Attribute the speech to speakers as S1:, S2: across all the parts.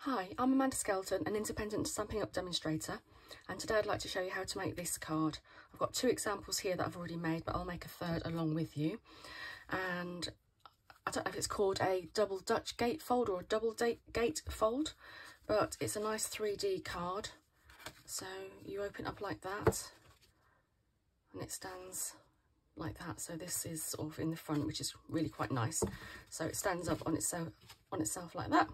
S1: Hi, I'm Amanda Skelton, an independent Stampin' Up demonstrator, and today I'd like to show you how to make this card. I've got two examples here that I've already made, but I'll make a third along with you. And I don't know if it's called a double Dutch gatefold or a double gatefold, but it's a nice 3D card. So you open it up like that, and it stands like that. So this is sort of in the front, which is really quite nice. So it stands up on itself like that.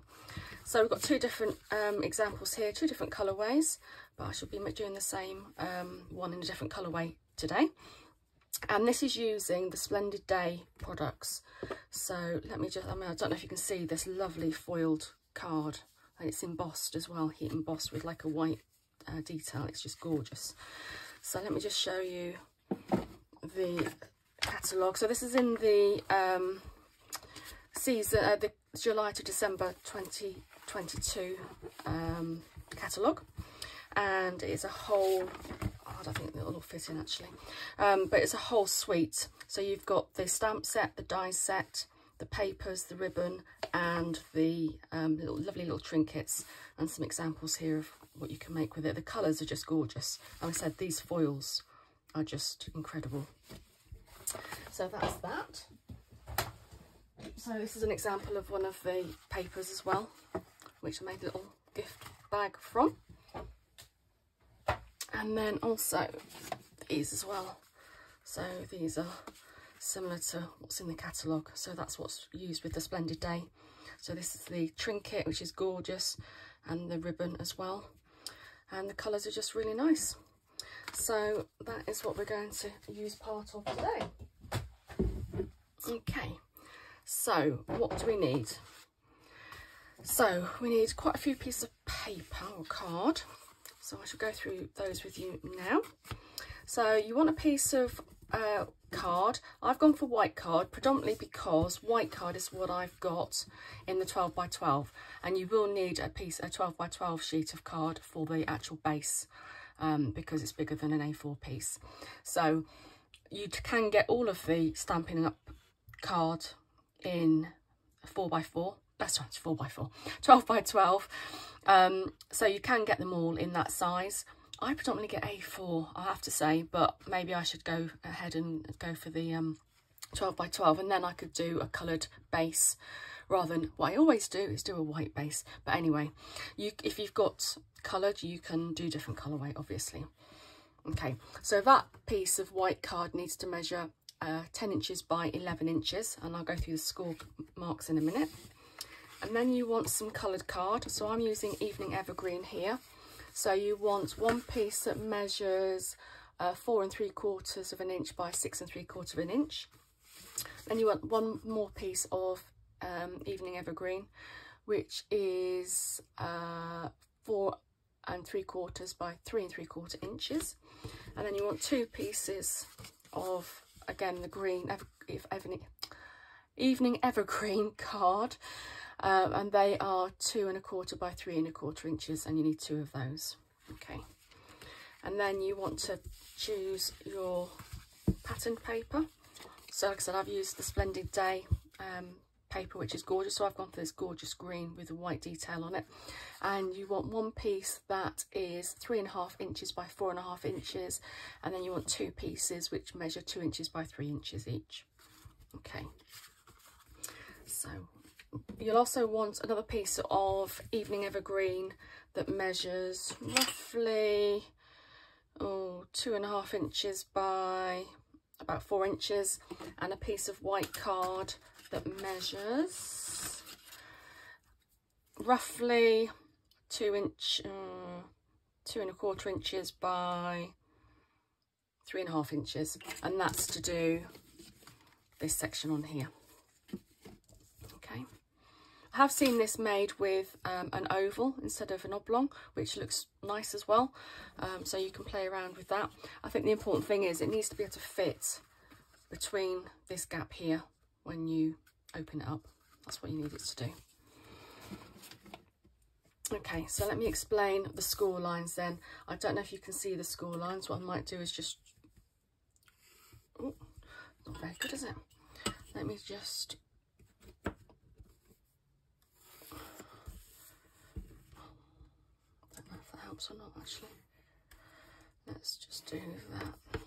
S1: So we've got two different examples here, two different colourways, but I should be doing the same one in a different colourway today. And this is using the Splendid Day products. So let me just, I don't know if you can see this lovely foiled card, and it's embossed as well, heat embossed with like a white detail. It's just gorgeous. So let me just show you the catalogue. So this is in the season, the July to December 2022 catalogue, and it's a whole, I don't think it'll all fit in actually, but it's a whole suite. So you've got the stamp set, the die set, the papers, the ribbon, and the lovely little trinkets, and some examples here of what you can make with it. The colours are just gorgeous, and I said these foils are just incredible. So that's that. So this is an example of one of the papers as well, which I made a little gift bag from. And then also these as well. So these are similar to what's in the catalogue. So that's what's used with the Splendid Day. So this is the trinket, which is gorgeous, and the ribbon as well. And the colours are just really nice. So that is what we're going to use part of today. Okay. So what do we need? So we need quite a few pieces of paper or card. So I shall go through those with you now. So you want a piece of card. I've gone for white card predominantly because white card is what I've got in the 12 by 12, and you will need a 12 by 12 sheet of card for the actual base because it's bigger than an A4 piece. So you can get all of the Stampin' Up card in 4 by 4. That's right, it's 4 by 4, 12 by 12. So you can get them all in that size. I predominantly get A4, I have to say, but maybe I should go ahead and go for the 12 by 12, and then I could do a coloured base rather than what I always do is do a white base. But anyway, if you've got coloured, you can do different colourway, obviously. Okay, so that piece of white card needs to measure 10 inches by 11 inches, and I'll go through the score marks in a minute. And then you want some coloured card. So I'm using Evening Evergreen here. So you want one piece that measures 4 3/4 of an inch by 6 3/4 of an inch. Then you want one more piece of Evening Evergreen, which is 4 3/4 by 3 3/4 inches. And then you want two pieces of, again, the green Evening Evergreen card, and they are 2 1/4 by 3 1/4 inches, and you need two of those. Okay, and then you want to choose your patterned paper. So like I said, I've used the Splendid Day paper, which is gorgeous. So I've gone for this gorgeous green with a white detail on it. And you want one piece that is 3 1/2 inches by 4 1/2 inches, and then you want two pieces which measure 2 inches by 3 inches each. Okay, so you'll also want another piece of Evening Evergreen that measures roughly 2 1/2 inches by about 4 inches, and a piece of white card that measures roughly 2 1/4 inches by 3 1/2 inches, and that's to do this section on here. Okay, I have seen this made with an oval instead of an oblong, which looks nice as well. So you can play around with that. I think the important thing is it needs to be able to fit between this gap here when you open it up. That's what you need it to do. Okay, so let me explain the score lines then. I don't know if you can see the score lines. What I might do is just, oh, not very good, is it? Let me just helps or not actually. Let's just do that.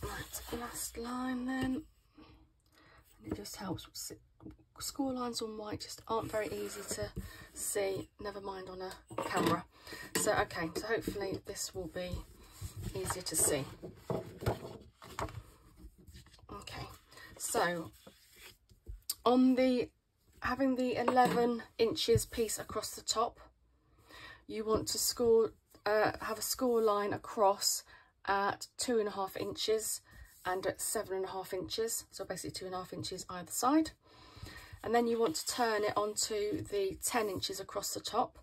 S1: Right, last line then. And it just helps. Score lines on white just aren't very easy to see, never mind on a camera. So okay, so hopefully this will be easier to see. Okay, so on the having the 11 inches piece across the top, you want to score have a score line across at 2.5 inches and at 7.5 inches, so basically 2.5 inches either side. And then you want to turn it onto the 10 inches across the top,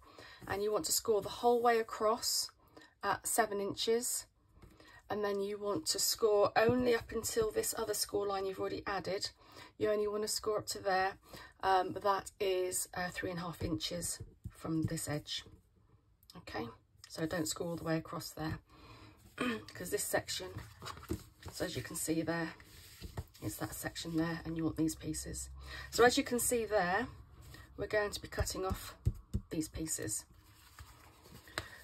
S1: and you want to score the whole way across at 7 inches, and then you want to score only up until this other score line you've already added. You only want to score up to there, but that is 3.5 inches from this edge. Okay, so don't score all the way across there because this section, so as you can see there, it's that section there, and you want these pieces. So as you can see there, we're going to be cutting off these pieces.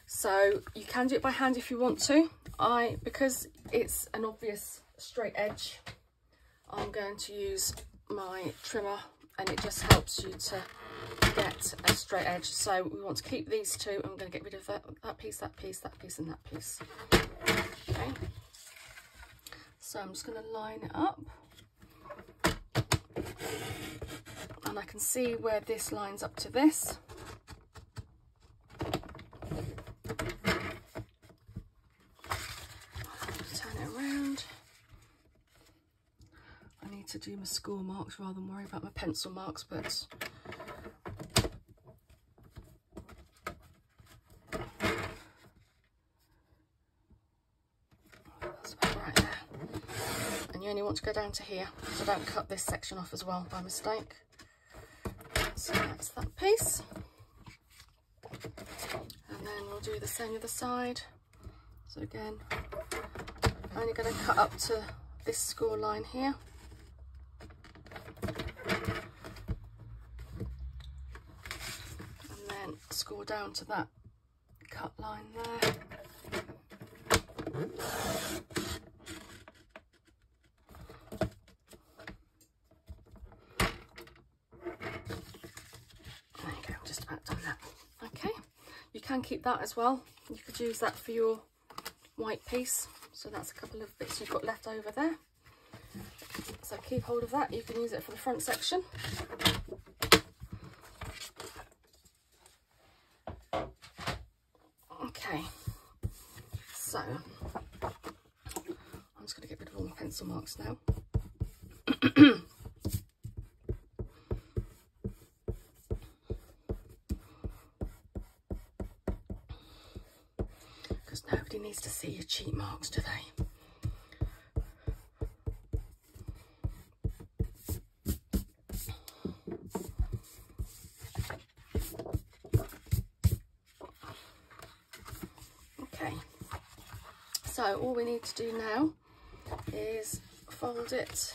S1: So you can do it by hand if you want to. Because it's an obvious straight edge, I'm going to use my trimmer, and it just helps you to get a straight edge. So we want to keep these two. I'm going to get rid of that piece, that piece, that piece, and that piece. Okay. So I'm just going to line it up. And I can see where this lines up to this. Turn it around. I need to do my score marks rather than worry about my pencil marks, but that's about right there. And you only want to go down to here, so don't cut this section off as well by mistake. So that's that piece, and then we'll do the same other side. So again, I'm only going to cut up to this score line here, and then score down to that cut line there. Can keep that as well. You could use that for your white piece. So that's a couple of bits you've got left over there. So keep hold of that. You can use it for the front section. Okay, so I'm just going to get rid of all my pencil marks now. Nobody needs to see your cheat marks, do they? Okay, so all we need to do now is fold it.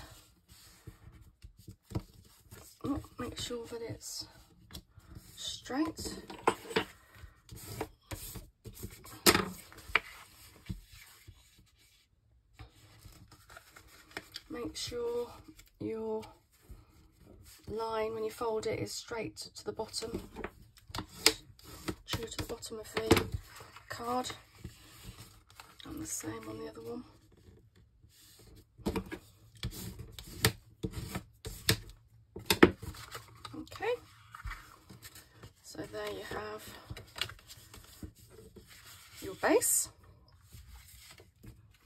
S1: Make sure that it's straight. Make sure your line when you fold it is straight to the bottom, true to the bottom of the card, and the same on the other one. Okay, so there you have your base.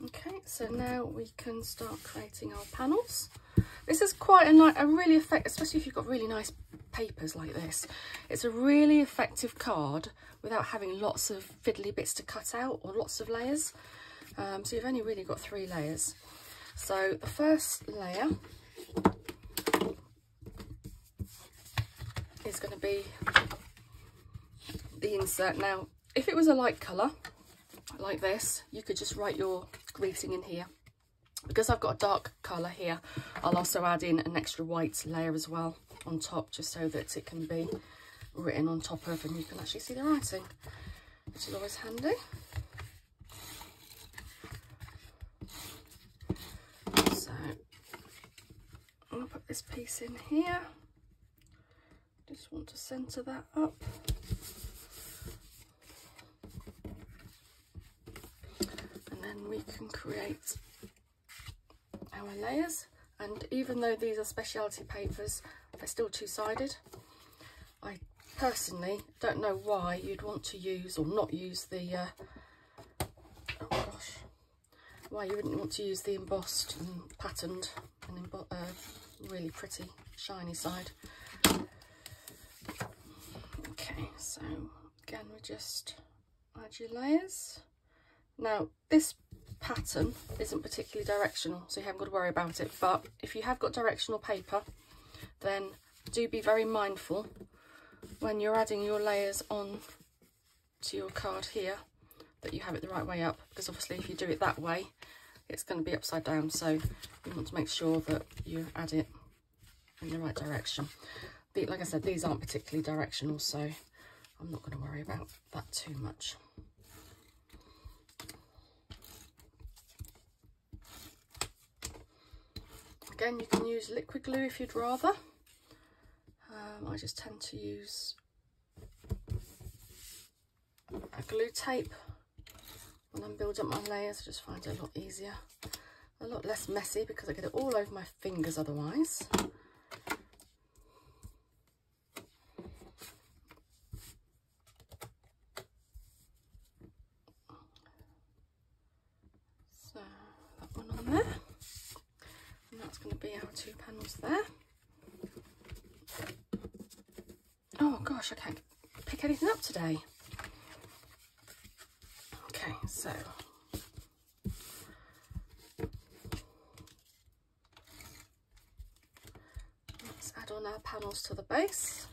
S1: Okay, so now we can start creating our panels. This is quite a really effective, especially if you've got really nice papers like this. It's a really effective card without having lots of fiddly bits to cut out or lots of layers. So you've only really got 3 layers. So the first layer is going to be the insert. Now, if it was a light colour like this, you could just write your greeting in here. Because I've got a dark colour here, I'll also add in an extra white layer as well on top, just so that it can be written on top of and you can actually see the writing, which is always handy. So I'm going to put this piece in here. Just want to centre that up. And then we can create our layers. And even though these are speciality papers, they're still two-sided. I personally don't know why you'd want to use or not use the oh gosh, why you wouldn't want to use the embossed and patterned and really pretty shiny side. Okay, so again we just add your layers. Now this pattern isn't particularly directional, so you haven't got to worry about it, but if you have got directional paper, then do be very mindful when you're adding your layers on to your card here that you have it the right way up, because obviously if you do it that way it's going to be upside down, so you want to make sure that you add it in the right direction. Like I said, these aren't particularly directional, so I'm not going to worry about that too much. Again, you can use liquid glue if you'd rather. I just tend to use a glue tape when I'm building up my layers. I just find it a lot easier, a lot less messy, because I get it all over my fingers otherwise. So that one on there. And that's going to be our 2 panels there. Oh gosh, I can't pick anything up today. Okay, so let's add on our panels to the base.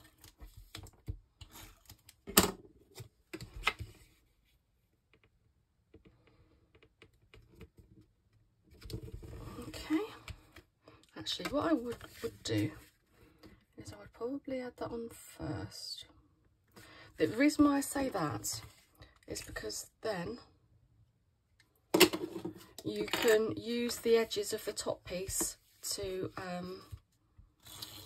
S1: Okay. Actually, what I would do is I would probably add that on first. The reason why I say that is because then you can use the edges of the top piece to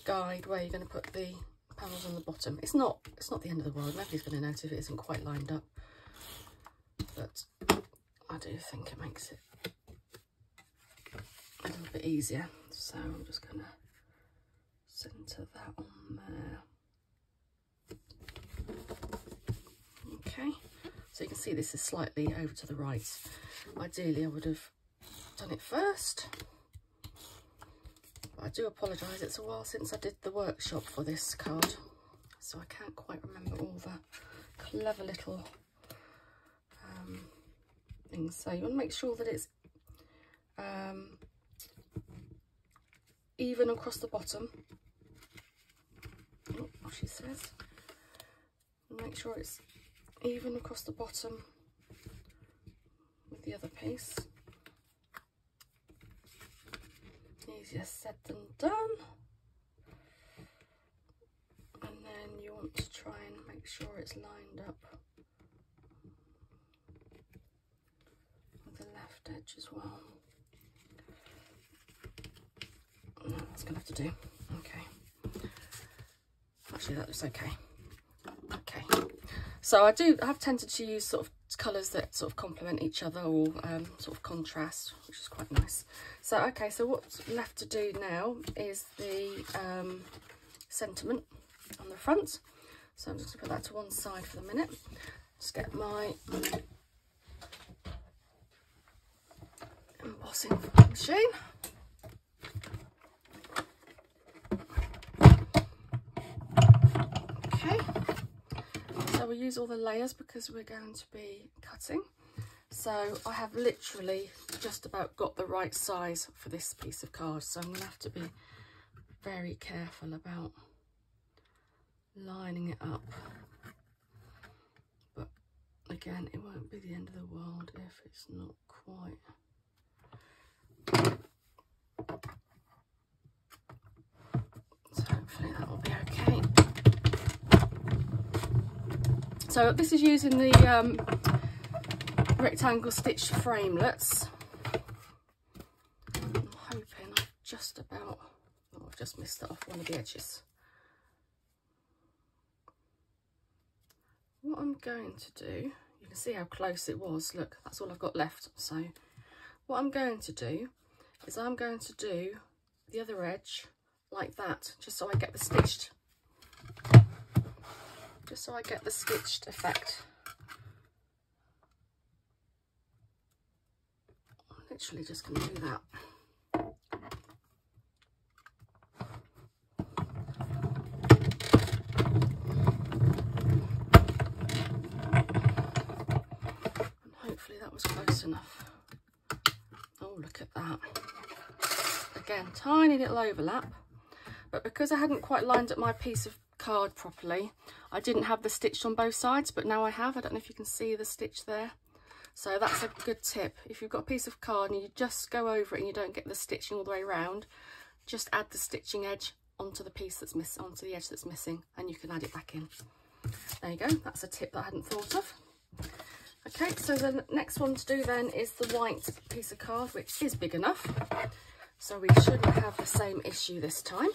S1: guide where you're going to put the panels on the bottom. It's not the end of the world. Nobody's going to notice if it isn't quite lined up, but I do think it makes it a little bit easier. So I'm just going to centre that on there. Okay, so you can see this is slightly over to the right. Ideally I would have done it first, but I do apologise, it's a while since I did the workshop for this card, so I can't quite remember all the clever little things. So you want to make sure that it's even across the bottom. Oh, what she says. Make sure it's even across the bottom with the other piece. Easier said than done. And then you want to try and make sure it's lined up with the left edge as well. No, that's going to have to do. Okay. Actually, that looks okay. Okay. So I have tended to use sort of colours that sort of complement each other, or sort of contrast, which is quite nice. So, okay, so what's left to do now is the sentiment on the front. So I'm just going to put that to one side for the minute. Just get my embossing machine. Okay, so we'll use all the layers because we're going to be cutting. So I have literally just about got the right size for this piece of card, so I'm going to have to be very careful about lining it up. again, it won't be the end of the world if it's not quite. So hopefully that will be okay. So this is using the rectangle stitch framelets. I'm hoping I've just about, oh, I've just missed it off one of the edges. What I'm going to do, you can see how close it was, look, that's all I've got left. So what I'm going to do is I'm going to do the other edge like that, just so I get the stitched, effect. I'm literally just going to do that. Hopefully that was close enough. Oh, look at that. Again, tiny little overlap, but because I hadn't quite lined up my piece of card properly, I didn't have the stitch on both sides, but now I have. I don't know if you can see the stitch there. So that's a good tip. If you've got a piece of card and you just go over it and you don't get the stitching all the way around, just add the stitching edge onto the piece that's missing, onto the edge that's missing, and you can add it back in. There you go. That's a tip that I hadn't thought of. Okay, so the next one to do then is the white piece of card, which is big enough. So we shouldn't have the same issue this time.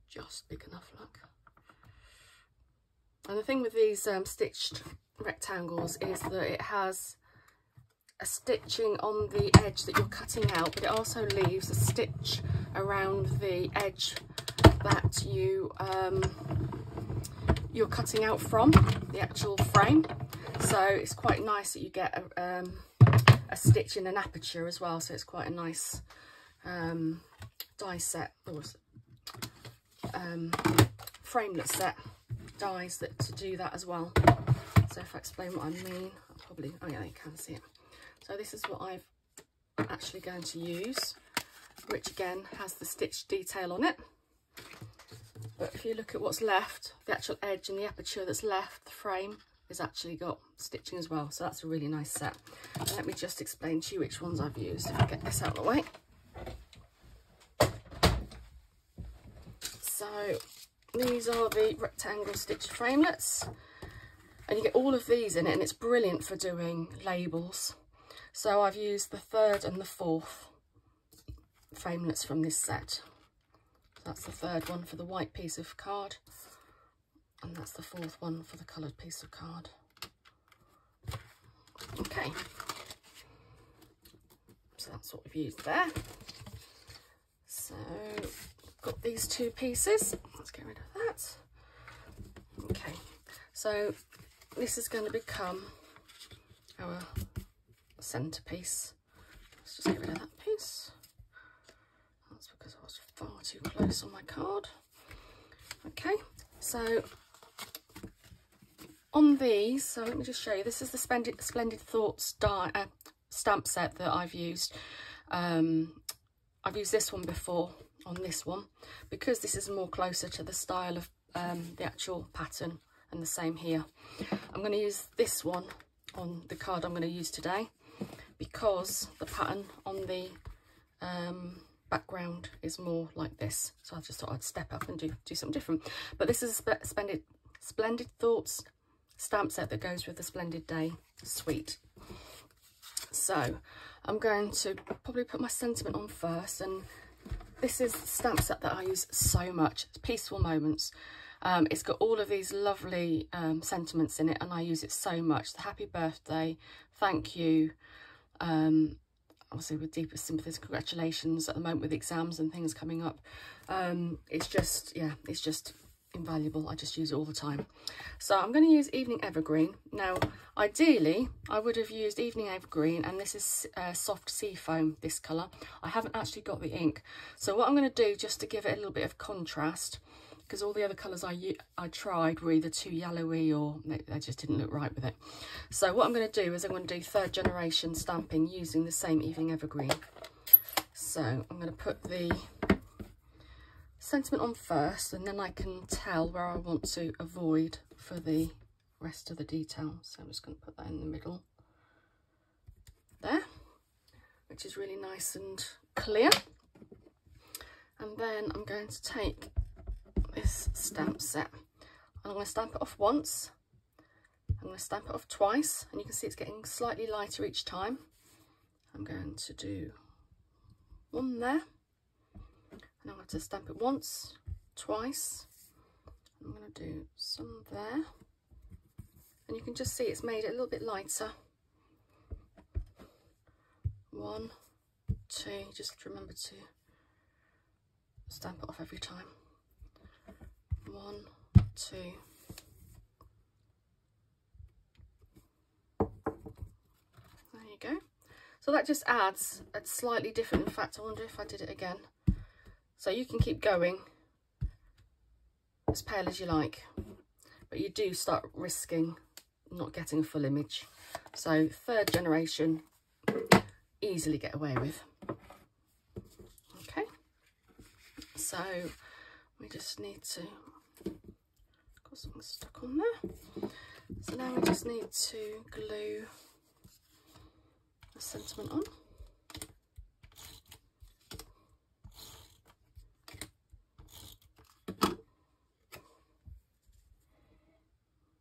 S1: Just big enough, look. And the thing with these stitched rectangles is that it has a stitching on the edge that you're cutting out, but it also leaves a stitch around the edge that you're cutting out from the actual frame. So it's quite nice that you get a stitch in an aperture as well, so it's quite a nice die set, or framelit set dies that to do that as well. So if I explain what I mean, I'll probably, oh yeah, you can see it. So this is what I'm actually going to use, which again has the stitch detail on it. But if you look at what's left, the actual edge and the aperture that's left, the frame has actually got stitching as well. So that's a really nice set. And let me just explain to you which ones I've used. If I get this out of the way. So these are the rectangle stitch framelets. And you get all of these in it, and it's brilliant for doing labels. So I've used the 3rd and the 4th framelets from this set. That's the 3rd one for the white piece of card, and that's the 4th one for the coloured piece of card. Okay, so that's what we've used there. So got these 2 pieces. Let's get rid of that. Okay, so this is going to become our centrepiece. Let's just get rid of that piece. That's because I was far too close on my card. Okay, so on these, so let me just show you. This is the Splendid Thoughts stamp set that I've used. I've used this one before on this one because this is more closer to the style of the actual pattern, and the same here. I'm going to use this one on the card I'm going to use today because the pattern on the background is more like this, so I just thought I'd step up and do something different. But this is a Splendid Thoughts stamp set that goes with the Splendid Day Suite. So I'm going to probably put my sentiment on first, and this is the stamp set that I use so much. It's Peaceful Moments. It's got all of these lovely sentiments in it, and I use it so much. The happy birthday, thank you, obviously with deepest sympathies, congratulations at the moment with exams and things coming up. It's just, yeah, it's just invaluable. I just use it all the time. So I'm going to use Evening Evergreen. Now, ideally, I would have used Evening Evergreen, and this is soft sea foam, this colour. I haven't actually got the ink. So what I'm going to do, just to give it a little bit of contrast, because all the other colours I tried were either too yellowy or they just didn't look right with it. So what I'm going to do is I'm going to do 3rd generation stamping using the same Evening Evergreen. So I'm going to put the sentiment on first, and then I can tell where I want to avoid for the rest of the detail. So I'm just going to put that in the middle there, which is really nice and clear. And then I'm going to take this stamp set. I'm going to stamp it off once. I'm going to stamp it off twice, and you can see it's getting slightly lighter each time. I'm going to do one there, and I'm going to stamp it once, twice. I'm going to do some there, and you can just see it's made it a little bit lighter. 1, 2, just remember to stamp it off every time. 1, 2. There you go. So that just adds a slightly different, in fact I wonder if I did it again. So you can keep going as pale as you like, but you do start risking not getting a full image. So third generation, easily get away with. Okay, so we just need to, got something stuck on there. So now we just need to glue the sentiment on.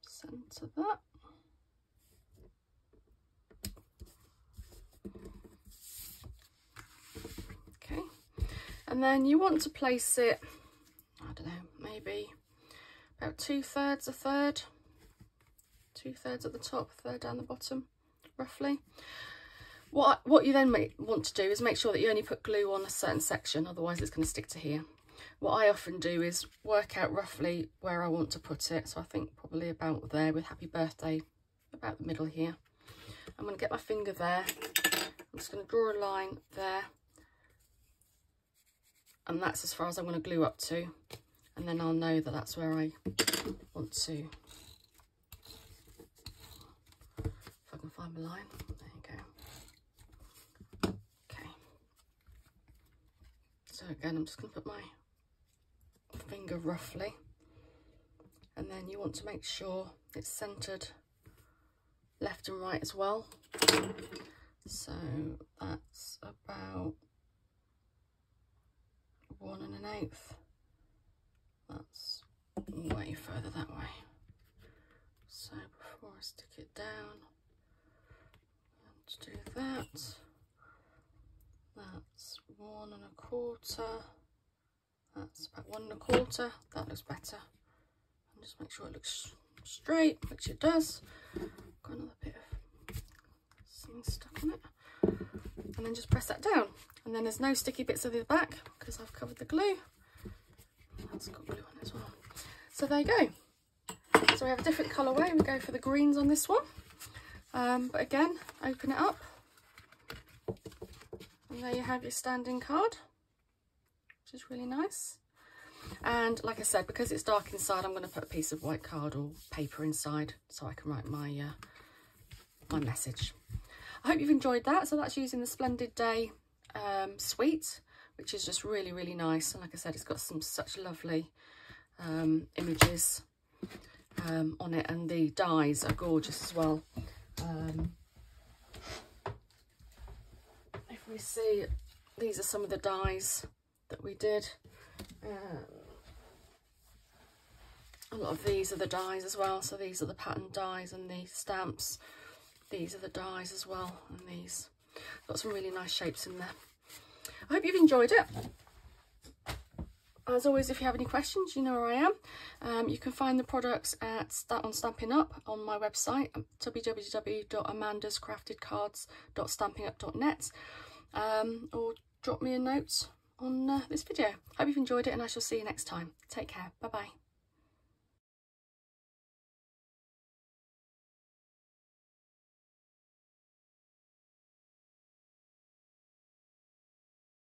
S1: Centre that. Okay, and then you want to place it, I don't know, maybe about 2/3, a third, 2/3 at the top, a third down the bottom, roughly. What you then want to do is make sure that you only put glue on a certain section, otherwise it's going to stick to here. What I often do is work out roughly where I want to put it. So I think probably about there, with happy birthday, about the middle here. I'm going to get my finger there. I'm just going to draw a line there. And that's as far as I'm going to glue up to. And then I'll know that that's where I want to. If I can find my line. There you go. Okay. So again, I'm just going to put my finger roughly, and then you want to make sure it's centered left and right as well. So that's about 1 1/8. That's way further that way. So before I stick it down, let's do that. That's 1 1/4. That's about 1 1/4. That looks better. And just make sure it looks straight, which it does. Got another bit of something stuck on it. And then just press that down. And then there's no sticky bits at the back because I've covered the glue. That's got glue on it as well. So there you go. So we have a different colourway. We go for the greens on this one. But again, open it up. And there you have your standing card, which is really nice. And like I said, because it's dark inside, I'm going to put a piece of white card or paper inside so I can write my my message. I hope you've enjoyed that. So that's using the Splendid Day Suite, which is just really, really nice. And like I said, it's got such lovely images on it, and the dies are gorgeous as well. If we see, these are some of the dies that we did. A lot of these are the dies as well. So these are the pattern dies, and the stamps. These are the dies as well, and these. Got some really nice shapes in there. I hope you've enjoyed it. As always, if you have any questions, you know where I am. You can find the products on Stampin' Up on my website, www.amandascraftedcards.stampinup.net, or drop me a note on this video. Hope you've enjoyed it, and I shall see you next time. Take care. Bye bye.